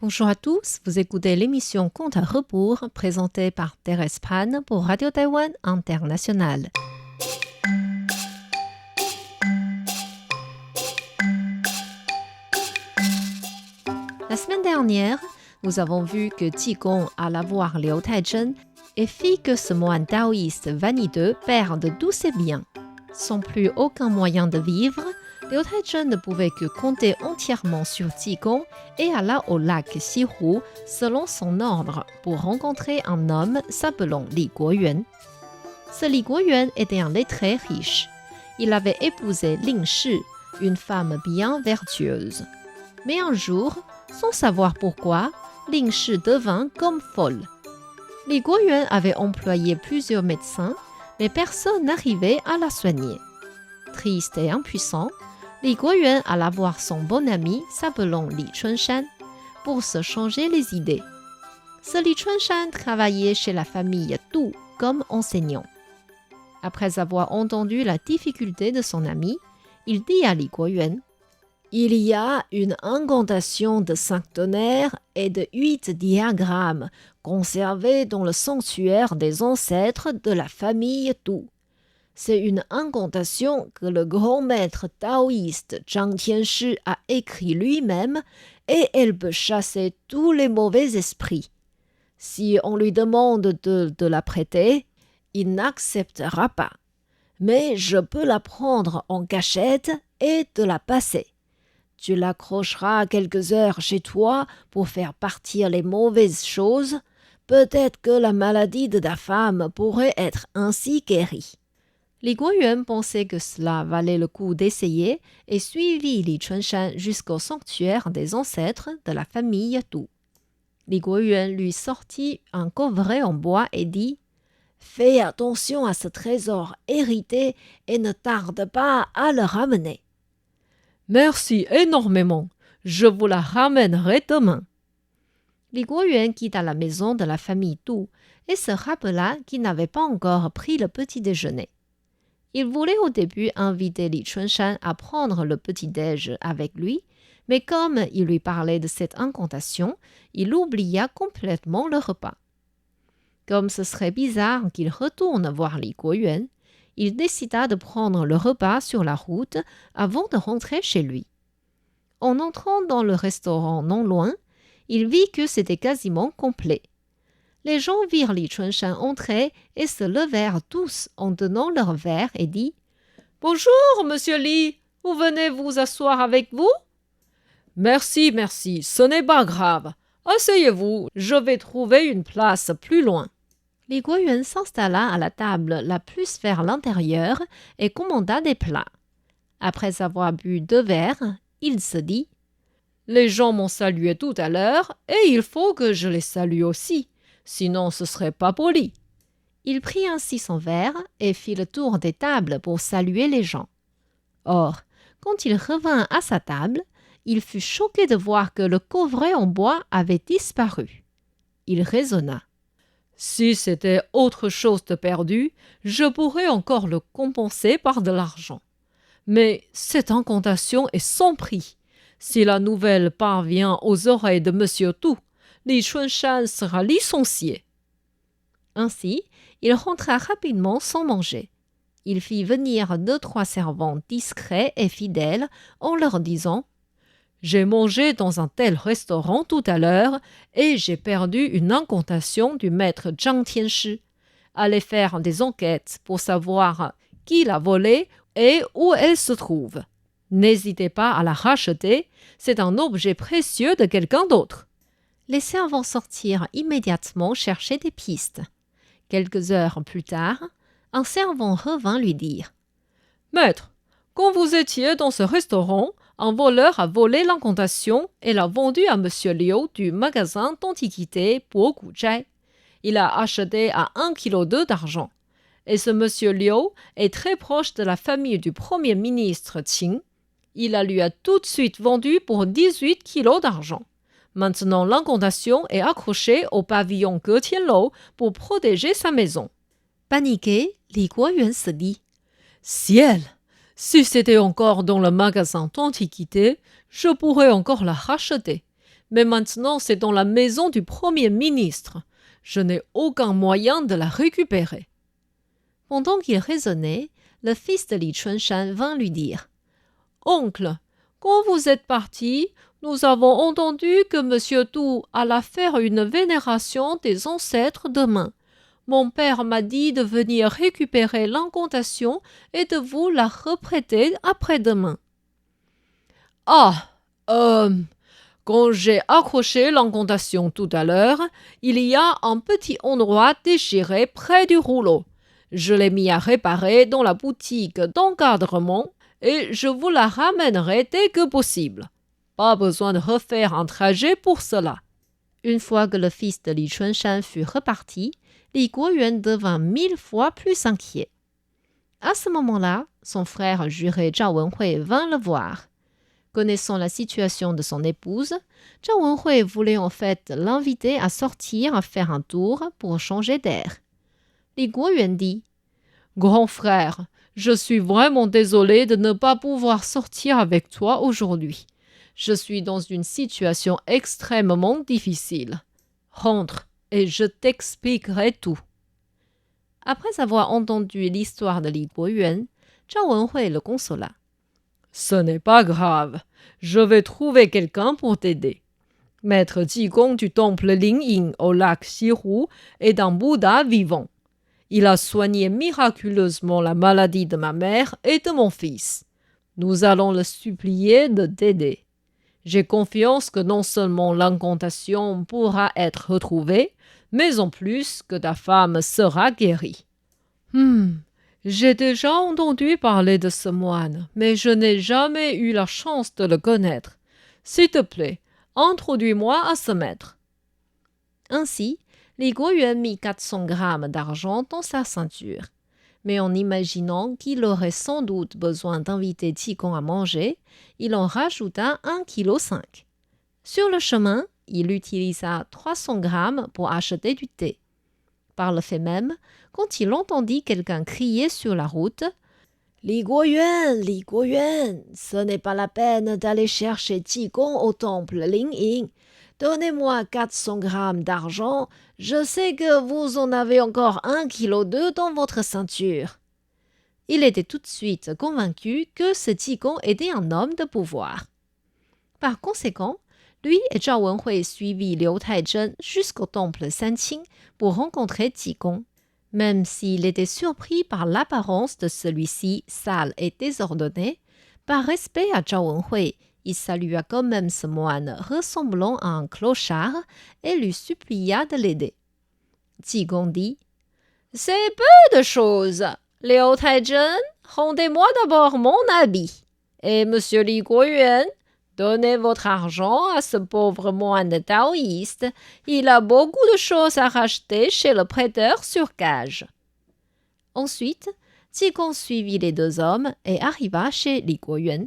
Bonjour à tous, vous écoutez l'émission Compte à rebours présentée par Thérèse Pan pour Radio Taïwan International. La semaine dernière, nous avons vu que Qigong alla voir Liu Taizhen et fit que ce moine taoïste vaniteux perde tous ses biens. Sans plus aucun moyen de vivre, Liu Taizhen ne pouvait que compter entièrement sur Qigong et alla au lac Xihu selon son ordre pour rencontrer un homme s'appelant Li Guoyuan. Ce Li Guoyuan était un lettré riche. Il avait épousé Ling Shi, une femme bien vertueuse. Mais un jour, sans savoir pourquoi, Ling Shi devint comme folle. Li Guoyuan avait employé plusieurs médecins, mais personne n'arrivait à la soigner. Triste et impuissant, Li Guoyuan alla voir son bon ami s'appelant Li Chunshan pour se changer les idées. Ce Li Chunshan travaillait chez la famille Tu comme enseignant. Après avoir entendu la difficulté de son ami, il dit à Li Guoyuan: « Il y a une incantation de 5 tonnerres et de 8 diagrammes conservés dans le sanctuaire des ancêtres de la famille Tu. C'est une incantation que le grand maître taoïste Zhang Tianshi a écrit lui-même et elle peut chasser tous les mauvais esprits. Si on lui demande de la prêter, il n'acceptera pas. Mais je peux la prendre en cachette et te la passer. Tu l'accrocheras quelques heures chez toi pour faire partir les mauvaises choses. Peut-être que la maladie de ta femme pourrait être ainsi guérie. » Li Guoyuan pensait que cela valait le coup d'essayer et suivit Li Chunshan jusqu'au sanctuaire des ancêtres de la famille Tu. Li Guoyuan lui sortit un coffret en bois et dit: « Fais attention à ce trésor hérité et ne tarde pas à le ramener. »« Merci énormément, je vous la ramènerai demain. » Li Guoyuan quitta la maison de la famille Tu et se rappela qu'il n'avait pas encore pris le petit déjeuner. Il voulait au début inviter Li Chunshan à prendre le petit-déj avec lui, mais comme il lui parlait de cette incantation, il oublia complètement le repas. Comme ce serait bizarre qu'il retourne voir Li Guoyuan, il décida de prendre le repas sur la route avant de rentrer chez lui. En entrant dans le restaurant non loin, il vit que c'était quasiment complet. Les gens virent Li Chunshan entrer et se levèrent tous en donnant leur verre et dit: « Bonjour, monsieur Li, vous venez vous asseoir avec vous ?»« Merci, ce n'est pas grave. Asseyez-vous, je vais trouver une place plus loin. » Li Guoyuan s'installa à la table la plus vers l'intérieur et commanda des plats. Après avoir bu 2 verres, il se dit: « Les gens m'ont salué tout à l'heure et il faut que je les salue aussi. Sinon ce serait pas poli. » Il prit ainsi son verre et fit le tour des tables pour saluer les gens. Or, quand il revint à sa table, il fut choqué de voir que le coffret en bois avait disparu. Il raisonna: « Si c'était autre chose de perdu, je pourrais encore le compenser par de l'argent. Mais cette incantation est sans prix. Si la nouvelle parvient aux oreilles de monsieur Tu, Li Chunshan sera licencié. » Ainsi, il rentra rapidement sans manger. Il fit venir 2-3 servants discrets et fidèles en leur disant: « J'ai mangé dans un tel restaurant tout à l'heure et j'ai perdu une incantation du maître Zhang Tianshi. Allez faire des enquêtes pour savoir qui l'a volée et où elle se trouve. N'hésitez pas à la racheter, c'est un objet précieux de quelqu'un d'autre. » Les servants sortirent immédiatement chercher des pistes. Quelques heures plus tard, un servant revint lui dire: « Maître, quand vous étiez dans ce restaurant, un voleur a volé l'incantation et l'a vendue à monsieur Liu du magasin d'antiquités pour Guzhai. Il a acheté à 1,2 kg d'argent. Et ce monsieur Liu est très proche de la famille du premier ministre Qin. Il la lui a tout de suite vendue pour 18 kilos d'argent. Maintenant, l'incantation est accrochée au pavillon Getianlou pour protéger sa maison. » Paniqué, Li Guoyuan se dit: « Ciel! Si c'était encore dans le magasin d'antiquité, je pourrais encore la racheter. Mais maintenant, c'est dans la maison du Premier ministre. Je n'ai aucun moyen de la récupérer. » Pendant qu'il raisonnait, le fils de Li Chunshan vint lui dire « Oncle, quand vous êtes parti, nous avons entendu que M. Tu alla faire une vénération des ancêtres demain. Mon père m'a dit de venir récupérer l'incantation et de vous la reprêter après-demain. »« Ah, quand j'ai accroché l'incantation tout à l'heure, il y a un petit endroit déchiré près du rouleau. Je l'ai mis à réparer dans la boutique d'encadrement et je vous la ramènerai dès que possible. Pas besoin de refaire un trajet pour cela. » Une fois que le fils de Li Chunshan fut reparti, Li Guoyuan devint 1000 fois plus inquiet. À ce moment-là, son frère juré Zhao Wenhui vint le voir. Connaissant la situation de son épouse, Zhao Wenhui voulait en fait l'inviter à sortir à faire un tour pour changer d'air. Li Guoyuan dit « Grand frère, je suis vraiment désolé de ne pas pouvoir sortir avec toi aujourd'hui. Je suis dans une situation extrêmement difficile. Rentre et je t'expliquerai tout. » Après avoir entendu l'histoire de Li Guoyuan, Zhao Wenhui le consola. « Ce n'est pas grave, je vais trouver quelqu'un pour t'aider. Maître Jigong du temple Lingying au lac Xihu est un Bouddha vivant. Il a soigné miraculeusement la maladie de ma mère et de mon fils. Nous allons le supplier de t'aider. J'ai confiance que non seulement l'incantation pourra être retrouvée, mais en plus que ta femme sera guérie. » J'ai déjà entendu parler de ce moine, mais je n'ai jamais eu la chance de le connaître. S'il te plaît, introduis-moi à ce maître. Ainsi, Li Guoyuan mit 400 grammes d'argent dans sa ceinture. Mais en imaginant qu'il aurait sans doute besoin d'inviter Qigong à manger, il en rajouta 1,5 kg. Sur le chemin, il utilisa 300 grammes pour acheter du thé. Par le fait même, quand il entendit quelqu'un crier sur la route « Li Guoyuan, ce n'est pas la peine d'aller chercher Qigong au temple Lingying. Donnez-moi 400 grammes d'argent, je sais que vous en avez encore 1,2 kg dans votre ceinture. » Il était tout de suite convaincu que ce Qigong était un homme de pouvoir. Par conséquent, lui et Zhao Wenhui suivirent Liu Taizhen jusqu'au temple Sanqing pour rencontrer Qigong. Même s'il était surpris par l'apparence de celui-ci sale et désordonné, par respect à Zhao Wenhui, il salua quand même ce moine ressemblant à un clochard et lui supplia de l'aider. Qigong dit « C'est peu de choses. Liu Taizhen, rendez-moi d'abord mon habit. Et monsieur Li Guoyuan, donnez votre argent à ce pauvre moine taoïste. Il a beaucoup de choses à racheter chez le prêteur sur gage. » Ensuite, Qigong suivit les deux hommes et arriva chez Li Guoyuan.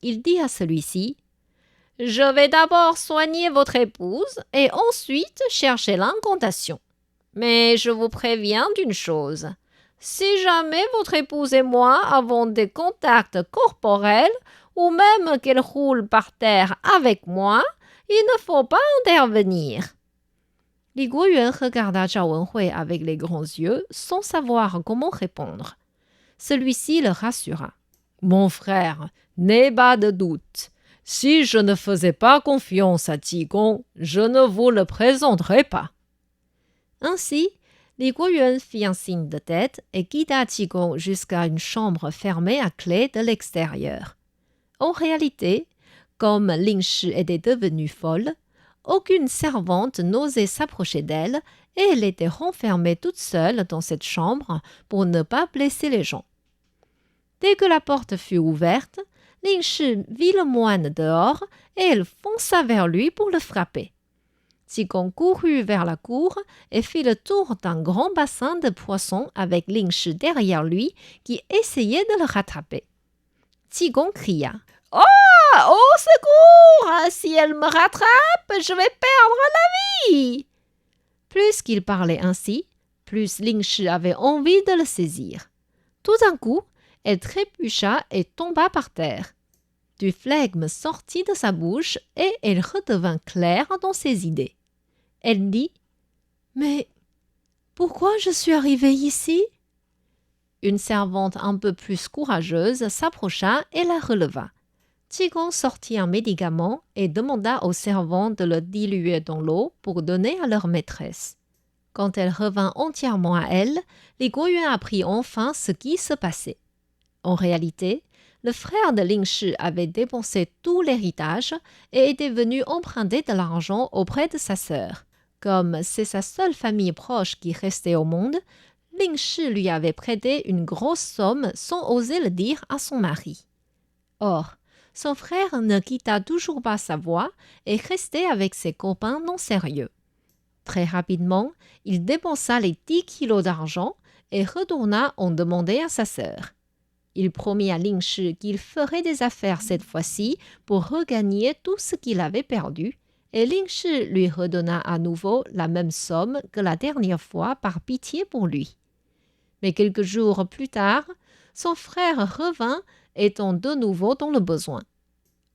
Il dit à celui-ci « Je vais d'abord soigner votre épouse et ensuite chercher l'incantation. Mais je vous préviens d'une chose. Si jamais votre épouse et moi avons des contacts corporels ou même qu'elle roule par terre avec moi, il ne faut pas intervenir. » Li Guoyuan regarda Zhao Wenhui avec les grands yeux sans savoir comment répondre. Celui-ci le rassura. « Mon frère, n'aie pas de doute. Si je ne faisais pas confiance à Qigong, je ne vous le présenterais pas. » Ainsi, Li Guoyuan fit un signe de tête et guida Qigong jusqu'à une chambre fermée à clé de l'extérieur. En réalité, comme Ling Shi était devenue folle, aucune servante n'osait s'approcher d'elle et elle était renfermée toute seule dans cette chambre pour ne pas blesser les gens. Dès que la porte fut ouverte, Ling Shi vit le moine dehors et elle fonça vers lui pour le frapper. Qigong courut vers la cour et fit le tour d'un grand bassin de poissons avec Ling Shi derrière lui qui essayait de le rattraper. Qigong cria « Oh, au secours! Si elle me rattrape, je vais perdre la vie !» Plus qu'il parlait ainsi, plus Ling Shi avait envie de le saisir. Tout d'un coup, elle trébucha et tomba par terre. Du flegme sortit de sa bouche et elle redevint claire dans ses idées. Elle dit « Mais pourquoi je suis arrivée ici ?» Une servante un peu plus courageuse s'approcha et la releva. Qigong sortit un médicament et demanda aux servantes de le diluer dans l'eau pour donner à leur maîtresse. Quand elle revint entièrement à elle, Li Guoyuan apprit enfin ce qui se passait. En réalité, le frère de Ling Shi avait dépensé tout l'héritage et était venu emprunter de l'argent auprès de sa sœur. Comme c'est sa seule famille proche qui restait au monde, Ling Shi lui avait prêté une grosse somme sans oser le dire à son mari. Or, son frère ne quitta toujours pas sa voie et restait avec ses copains non sérieux. Très rapidement, il dépensa les 10 kilos d'argent et retourna en demander à sa sœur. Il promit à Ling Shi qu'il ferait des affaires cette fois-ci pour regagner tout ce qu'il avait perdu, et Ling Shi lui redonna à nouveau la même somme que la dernière fois par pitié pour lui. Mais quelques jours plus tard, son frère revint, étant de nouveau dans le besoin.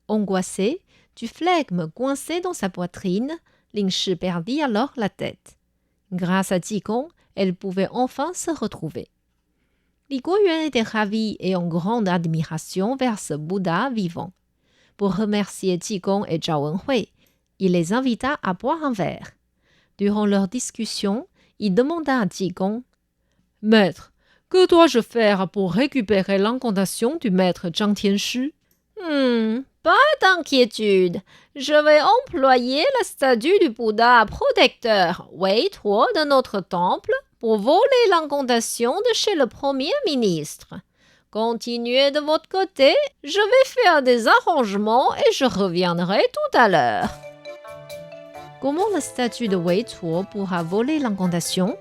Angoissé, du flegme coincé dans sa poitrine, Ling Shi perdit alors la tête. Grâce à Qigong, elle pouvait enfin se retrouver. Li Guoyuan était ravi et en grande admiration vers ce Bouddha vivant. Pour remercier Qigong et Zhao Wenhui, il les invita à boire un verre. Durant leur discussion, il demanda à Qigong « Maître, que dois-je faire pour récupérer l'incantation du maître Zhang Tianshi ?»« Pas d'inquiétude. Je vais employer la statue du Bouddha protecteur Wei Tuo de notre temple pour voler l'incantation de chez le Premier ministre. Continuez de votre côté, je vais faire des arrangements et je reviendrai tout à l'heure. » Comment la statue de Wei Tuo pourra voler l'incantation?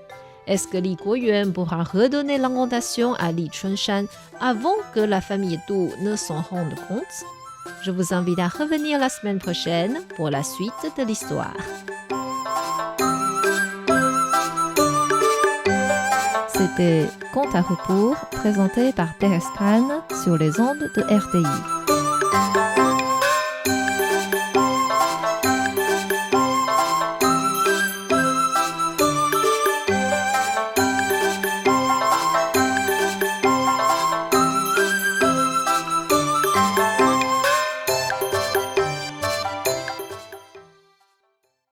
Est-ce que Li Guoyuan pourra redonner l'incantation à Li Chunshan avant que la famille Du ne s'en rende compte? Je vous invite à revenir la semaine prochaine pour la suite de l'histoire. C'était Conte à rebours présenté par Thérèse Pan sur les ondes de RTI.